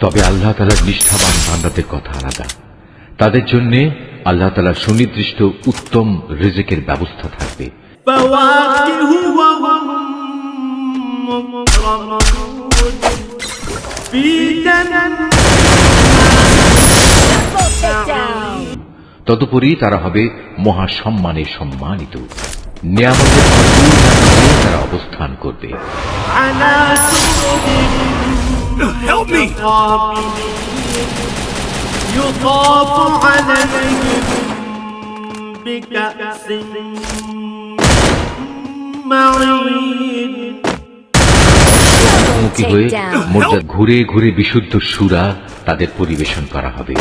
তবে আল্লাহ তাআলার নিষ্ঠাবান বান্দাদের কথা আলাদা। তাদের জন্য আল্লাহ তাআলার সুনির্দিষ্ট উত্তম রিজিকের ব্যবস্থা থাকবে। তদুপরি তারা হবে মহা সম্মানে সম্মানিত। নিয়ামতের তারা অবস্থান করবে। মুখোমুখি হয়ে মোর্চা ঘুরে ঘুরে বিশুদ্ধ সুরা তাদের পরিবেশন করা হবে।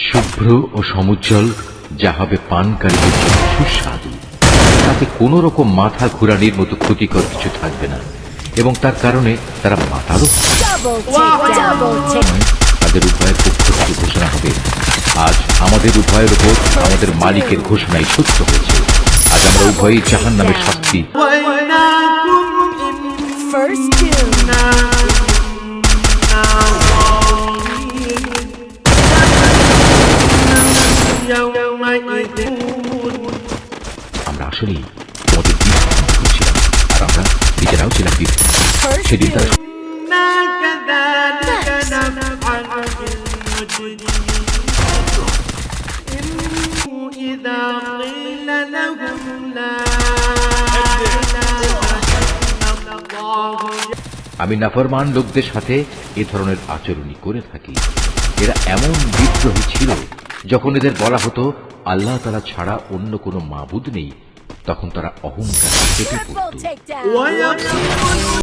শুভ্র ও সমুজ্জ্বল যা হবে পানকারীদের জন্য সুস্বাদু। তাতে কোন রকম মাথা ঘুরানির মতো ক্ষতিকর কিছু থাকবে না এবং তার কারণে তারা মাতারও তাদের উভয়ের পক্ষ থেকে ঘোষণা হবে, আজ আমাদের উভয়ের উপর আমাদের মালিকের ঘোষণাই সত্য হয়েছে। আজ আমরা উভয়ই জাহান্নামের শাস্তি আমরা আসলেই তোমাদের করছিলাম আর আমরা নিজেরাও ছিলাম সেদিন তারা আমি নাফরমান লোকদের সাথে এ ধরনের আচরণই করে থাকি। এরা এমন বিদ্রোহী ছিল, যখন এদের বলা হতো আল্লাহ তাআলা ছাড়া অন্য কোনো মাবুদ নেই, তখন তারা অহংকার কেটে পড়ত।